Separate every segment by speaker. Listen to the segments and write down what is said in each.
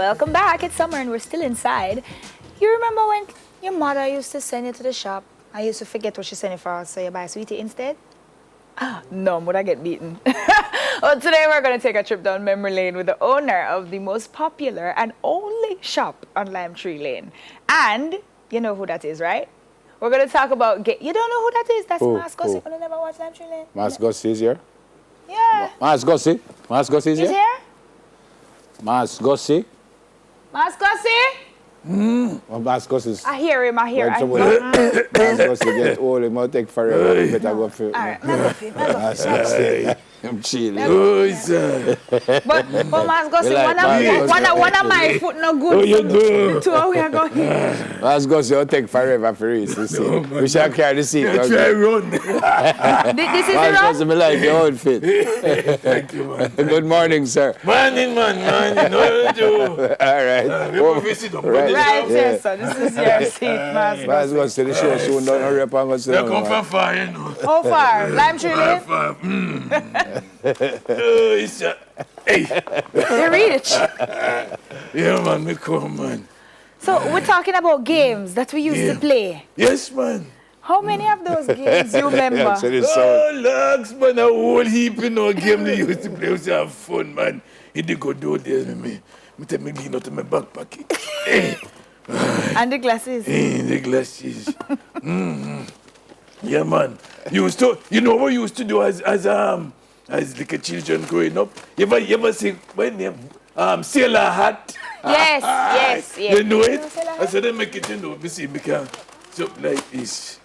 Speaker 1: Welcome back. It's summer and we're still inside. You remember when your mother used to send you to the shop? I used to forget what she sent you for, so you buy sweetie instead? No, would I get beaten? Well, today we're going to take a trip down memory lane with the owner of the most popular and only shop on Lime Tree Lane. And you know who that is, right? We're going to talk about... You don't know who that is? That's Mas Gussie. You never watched Lime Tree Lane?
Speaker 2: Mas Gussie is here?
Speaker 1: Yeah.
Speaker 2: Mas Gussie? Mas Gussie is here?
Speaker 1: He's here?
Speaker 2: Mas Gussie?
Speaker 1: Mas Gussie?
Speaker 2: Well, Mas Gussie's...
Speaker 1: I hear him, I hear him.
Speaker 2: Mas Gussie get old, it might take forever. Better go for it.
Speaker 1: All right, Mas Gussie.
Speaker 2: I'm chilling.
Speaker 1: But Mas Gussie, one of my foot no good.
Speaker 2: Oh, you do.
Speaker 1: Two we are going.
Speaker 2: Mas Gussie will take forever for it. We shall carry the seat.
Speaker 3: Try run.
Speaker 1: This is
Speaker 2: Mas
Speaker 1: the
Speaker 2: Gussie, me like your outfit.
Speaker 3: Thank you, man.
Speaker 2: Good morning, sir.
Speaker 3: Morning, man. No, you do.
Speaker 2: All right.
Speaker 3: We will visit them.
Speaker 2: Right.
Speaker 1: right
Speaker 2: Yeah.
Speaker 1: here, so this is your seat, Mas
Speaker 2: Mas
Speaker 1: Gussie.
Speaker 2: Gussie, the show soon don't hurry up and go sit
Speaker 3: They
Speaker 2: down,
Speaker 3: come
Speaker 2: man.
Speaker 3: from far, you know.
Speaker 1: How far? Lime Tree Lane?
Speaker 3: Far. It's hey.
Speaker 1: They reach.
Speaker 3: Yeah, man, me come, man.
Speaker 1: So we're talking about games that we used to play.
Speaker 3: Yes, man.
Speaker 1: How many of those games you remember?
Speaker 2: So this sound.
Speaker 3: Oh, lads, man, a whole heap, you know, game they used to play. We used to have fun, man. It did go do days with me. Me take me lean out of my backpack. Hey.
Speaker 1: And the glasses.
Speaker 3: The glasses. Yeah, man. You know what we used to do as little children growing up? You ever see when they sailor hat?
Speaker 1: Yes.
Speaker 3: You know it?
Speaker 1: You know sailor hat?
Speaker 3: I said they make it, you know, see, make a something like this.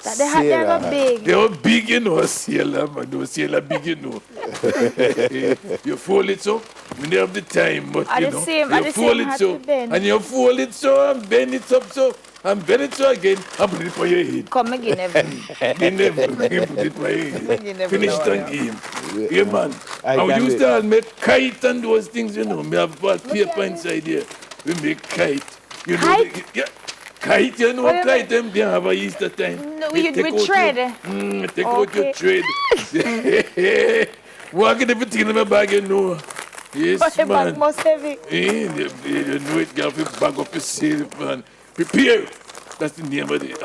Speaker 1: That they had
Speaker 2: Sailor
Speaker 1: got
Speaker 2: hat.
Speaker 1: big.
Speaker 3: They were big, you know, a sailor, man. They were sailor big, you know. You fold it so, we don't have the time, but
Speaker 1: Are
Speaker 3: you
Speaker 1: the
Speaker 3: know,
Speaker 1: same- are
Speaker 3: you
Speaker 1: the
Speaker 3: fold
Speaker 1: same
Speaker 3: it
Speaker 1: hat
Speaker 3: so,
Speaker 1: to bend?
Speaker 3: and you fold it so, and bend it up so, and bend it so again, and put it for your head.
Speaker 1: Come again, Evan.
Speaker 3: Then never put it for your head.
Speaker 1: You never
Speaker 3: Finish
Speaker 1: know,
Speaker 3: the
Speaker 1: yeah.
Speaker 3: game. Yeah, man.
Speaker 2: I
Speaker 3: And we
Speaker 2: can
Speaker 3: used
Speaker 2: do
Speaker 3: to make kite and those things, you know. We have paper inside here. We make kite. You know,
Speaker 1: Kite?
Speaker 3: yeah. Kite, you know,
Speaker 1: What do you
Speaker 3: kite them, they have a Easter time.
Speaker 1: No,
Speaker 3: They
Speaker 1: you
Speaker 3: take
Speaker 1: with
Speaker 3: out
Speaker 1: thread.
Speaker 3: Your, take out your
Speaker 1: Okay.
Speaker 3: thread. Walking everything in my bag, you know. Yes,
Speaker 1: But the bag
Speaker 3: man.
Speaker 1: most heavy.
Speaker 3: You know it, you have to bag up yourself, man. Prepare. That's the name of it.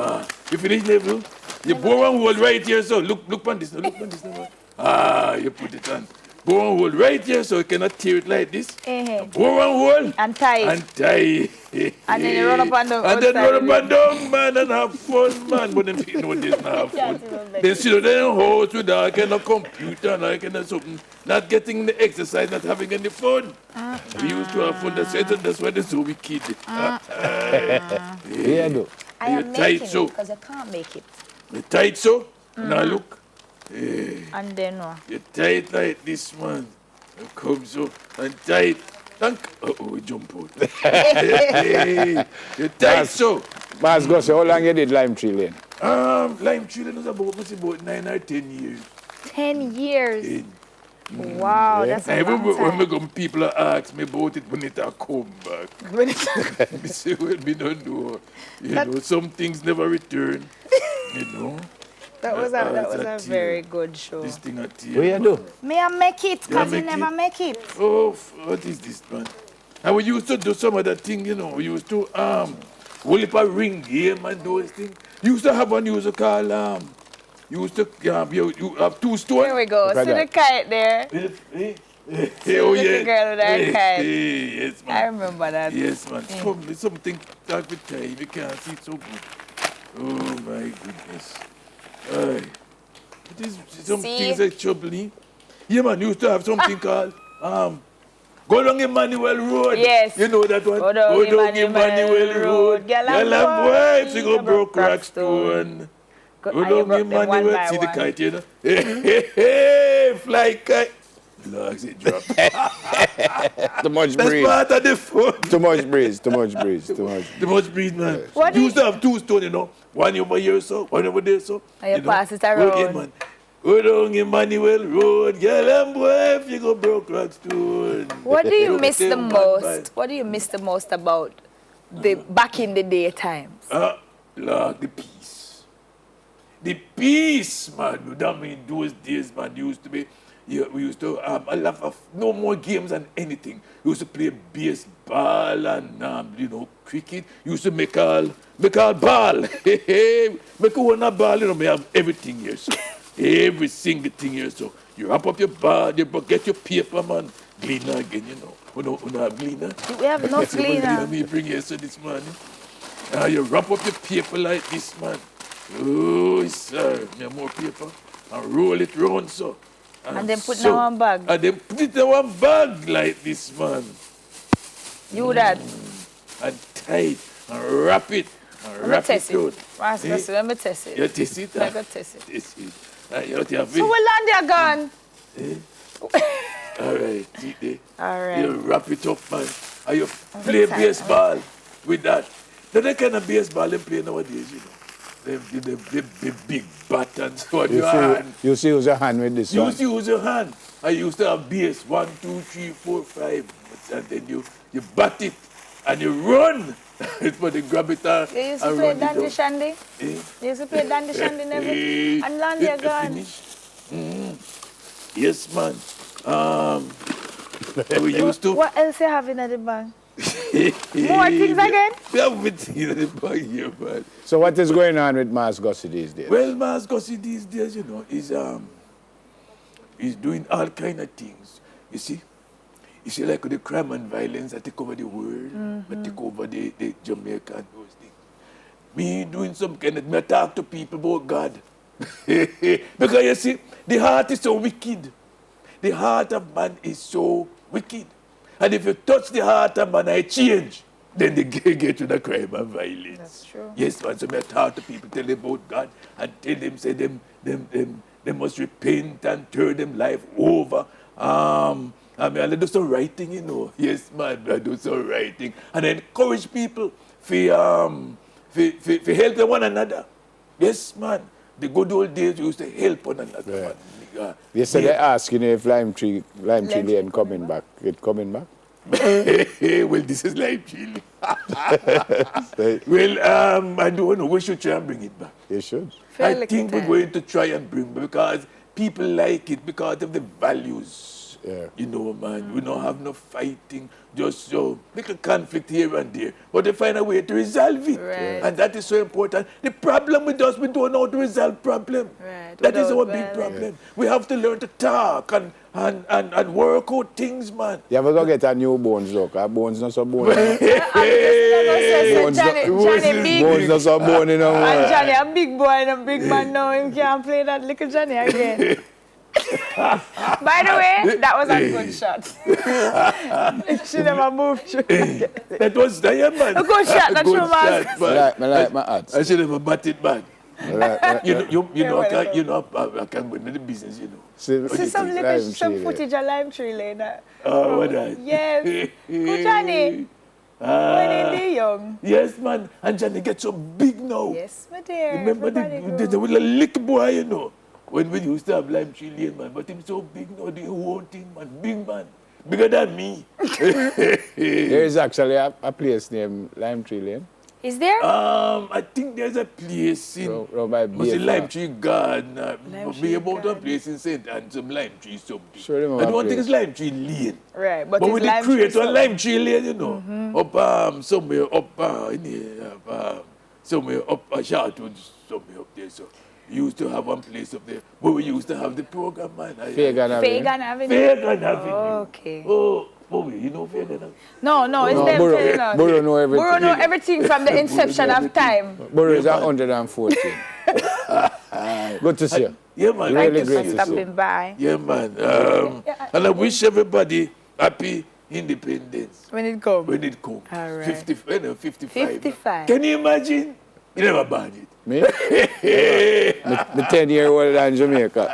Speaker 3: You finish level? You bore one hole right here, so look on this now, look on this now. Man. You put it on. Bore one hole right here, so you cannot tear it like this. Bore one hole.
Speaker 1: And tie.
Speaker 3: And tie.
Speaker 1: And then you run up and down
Speaker 3: And then
Speaker 1: outside
Speaker 3: run up and down, man, and have fun, man. But them people know this not have fun. They sit down in the house with all kind of computer and all kind of something. Not getting the exercise, not having any fun. We used to have fun. That's why they're so wicked.
Speaker 2: Yeah, do.
Speaker 1: I
Speaker 3: You
Speaker 1: am
Speaker 3: tight
Speaker 1: making
Speaker 3: so.
Speaker 1: it because you can't make it.
Speaker 3: You tight so. Now look.
Speaker 1: And then what?
Speaker 3: You tight like this, man. You come so and tight. Thank. We jump out. Hey, you tight so.
Speaker 2: Mas Gussie, how long you did Lime Tree Lane?
Speaker 3: Lime Tree Lane was about 9 or 10 years.
Speaker 1: 10 years.
Speaker 3: Eh,
Speaker 1: Wow, that's a
Speaker 3: And
Speaker 1: long
Speaker 3: when me
Speaker 1: time.
Speaker 3: come, people ask me about it when it a come back. Me say, well, me don't know. You know, some things never return. You know,
Speaker 1: That was a
Speaker 3: it's
Speaker 1: very good show.
Speaker 3: this thing at
Speaker 2: What you do?
Speaker 1: May I make it? Because you
Speaker 3: make
Speaker 1: never
Speaker 3: it.
Speaker 1: make it.
Speaker 3: Oh, what is this, man? And we used to do some other thing, you know. We used to hold up a ring game and those things. You used to have one you used to call you used to you have 2 stones.
Speaker 1: Here we go.
Speaker 2: Look at
Speaker 1: See the
Speaker 2: that.
Speaker 1: kite there?
Speaker 3: Oh
Speaker 1: little
Speaker 3: yeah.
Speaker 1: girl with that kite.
Speaker 3: Yes, man.
Speaker 1: I remember that.
Speaker 3: Yes, man. Something that with time. You can't see it so good. Oh, my goodness. Aye. It is some
Speaker 1: See?
Speaker 3: things that trouble me. Yeah, man. You used to have something called Go down Emmanuel Road.
Speaker 1: Yes.
Speaker 3: You know that one?
Speaker 1: Go down Emmanuel Road.
Speaker 3: Gyal and boys, you go broke crack stone. Go
Speaker 1: And you
Speaker 3: down
Speaker 1: broke them one
Speaker 3: Emmanuel.
Speaker 1: by
Speaker 3: See the
Speaker 1: one.
Speaker 3: kite, you know? Hey, fly kite. Logs it drop.
Speaker 2: Too much
Speaker 3: That's
Speaker 2: breeze.
Speaker 3: part of the fun.
Speaker 2: Too much breeze. Too much breeze. Too much.
Speaker 3: The much breed, man.
Speaker 1: What
Speaker 3: You
Speaker 1: do
Speaker 3: used to have 2 stones, you know. One over here, so one over there, so.
Speaker 1: And you
Speaker 3: know.
Speaker 1: pass it
Speaker 3: Go
Speaker 1: around.
Speaker 3: again, man. Go down Emmanuel Road, girl and boy, if you go broke rock stone.
Speaker 1: What do you
Speaker 3: Look
Speaker 1: miss
Speaker 3: them
Speaker 1: the
Speaker 3: one
Speaker 1: most? What do you miss the most about the back in the day times?
Speaker 3: Lord, the peace. The peace, man. That mean those days, man, used to be. we used to a lot of no more games than anything. We used to play baseball and cricket. We used to make all ball. Make a ball, we have everything here. So every single thing here. So you wrap up your ball, you get your paper, man. Gleaner again, We don't have gleaner.
Speaker 1: We have enough gleaner.
Speaker 3: Me bring here so this morning. You wrap up your paper like this, man. Oh, sir, me have more paper. And roll it round so.
Speaker 1: And then put it in one bag.
Speaker 3: And then put it in one bag like this, man.
Speaker 1: You that.
Speaker 3: And tie it and wrap it. And wrap it out.
Speaker 1: Let me test it.
Speaker 3: You test it?
Speaker 1: I got test it.
Speaker 3: Test it.
Speaker 1: So we land there gone.
Speaker 3: All right, see there.
Speaker 1: All right.
Speaker 3: You wrap it up, man. And you play baseball with that. Now, that kind of baseball they play nowadays, The big bat and so on your hand.
Speaker 2: You see use your hand with this one.
Speaker 3: You use your hand. I used to have base 1, 2, 3, 4, 5. And then you bat it and you run. It's for the grab it and
Speaker 1: You used to play Dandy Shandy?
Speaker 3: Eh?
Speaker 1: You used to play Dandy Shandy and everything? And land there gone.
Speaker 3: Yes, man. We used to.
Speaker 1: What else you have in the bag? More things again?
Speaker 3: We have everything in the bag here, man.
Speaker 2: So what is going on with Mas Gussie these days?
Speaker 3: Well, Mas Gussie these days, is doing all kind of things. You see, like the crime and violence that take over the world, that take over the Jamaica and those things. Me doing some kind of, me talk to people about God. Because you see, the heart is so wicked. The heart of man is so wicked. And if you touch the heart of man, I change. Then they get to the crime and violence.
Speaker 1: That's true.
Speaker 3: Yes, man. So I talk to people, tell them about God, and tell them, say them must repent and turn them life over. I do some writing, Yes, man, I do some writing. And I encourage people for help one another. Yes, man. The good old days we used to help one another, man.
Speaker 2: Yesterday they asked if Lime Tree Lane coming back. It coming back?
Speaker 3: Well, this is Lime Tree. Well, I don't know. We should try and bring it back.
Speaker 2: You should.
Speaker 3: I think we're going to try and bring it because people like it because of the values.
Speaker 2: Yeah.
Speaker 3: Man, we don't have no fighting, just make a conflict here and there, but they find a way to resolve it.
Speaker 1: Right.
Speaker 3: And that is so important. The problem with us, we don't know how to resolve problem.
Speaker 1: Right.
Speaker 3: That is our big problem. Yeah. We have to learn to talk and work out things, man.
Speaker 2: You ever go get a new bones, look? Bones not so bone.
Speaker 1: Johnny big.
Speaker 2: Bones not so bone,
Speaker 1: And Johnny a big boy and a big man now. Him can't play that little Johnny again. By the way, that was a good shot. She never moved.
Speaker 3: That was man.
Speaker 1: A good shot, that's true, man.
Speaker 2: I like my ads.
Speaker 3: I should have batted back. I can go into the business,
Speaker 1: See some footage of Lime Tree later.
Speaker 3: Oh, what that?
Speaker 1: Yes. Good Johnny. When he young.
Speaker 3: Yes, man. And Johnny gets so big now.
Speaker 1: Yes, my dear.
Speaker 3: Remember the little lick boy, When we used to have Lime Tree Lane, man, but him so big now, the whole thing, man, big man, bigger than me.
Speaker 2: There is actually a place named Lime Tree Lane.
Speaker 1: Is there?
Speaker 3: I think there's a place in Lime Tree Garden. Maybe about a place in St. Anne, some Lime Tree something.
Speaker 2: Sure,
Speaker 3: I don't think it's Lime Tree Lane.
Speaker 1: Right,
Speaker 3: but we did create one Lime Tree Lane, up somewhere up in here, somewhere up Charlotte, somewhere up there. So. We used to have one place up there where we used to have the program, man.
Speaker 2: Fagan Avenue.
Speaker 3: Fagan Avenue.
Speaker 1: Okay.
Speaker 3: Oh, you know Fagan Avenue?
Speaker 1: No, it's them.
Speaker 2: Burro know everything.
Speaker 1: Burro know everything from the inception of time.
Speaker 2: Burro is 114. Good to see you.
Speaker 3: Yeah, man.
Speaker 2: Really
Speaker 1: Thank you
Speaker 2: great
Speaker 1: for
Speaker 2: to see
Speaker 1: stopping by.
Speaker 3: Yeah, man. And I wish everybody happy independence.
Speaker 1: When it comes.
Speaker 3: When it comes.
Speaker 1: All right.
Speaker 3: 55.
Speaker 1: 55.
Speaker 3: Can you imagine? You never banned it.
Speaker 2: Me? Me 10-year-old in Jamaica.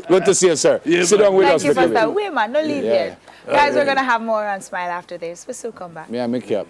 Speaker 2: Good to see you, sir.
Speaker 3: Yeah,
Speaker 2: sit down with us.
Speaker 1: Thank you for that. Wait, man, don't leave yet. Guys,
Speaker 3: right.
Speaker 1: We're going to have more on Smile after this. We'll still come back.
Speaker 2: Me and my cap.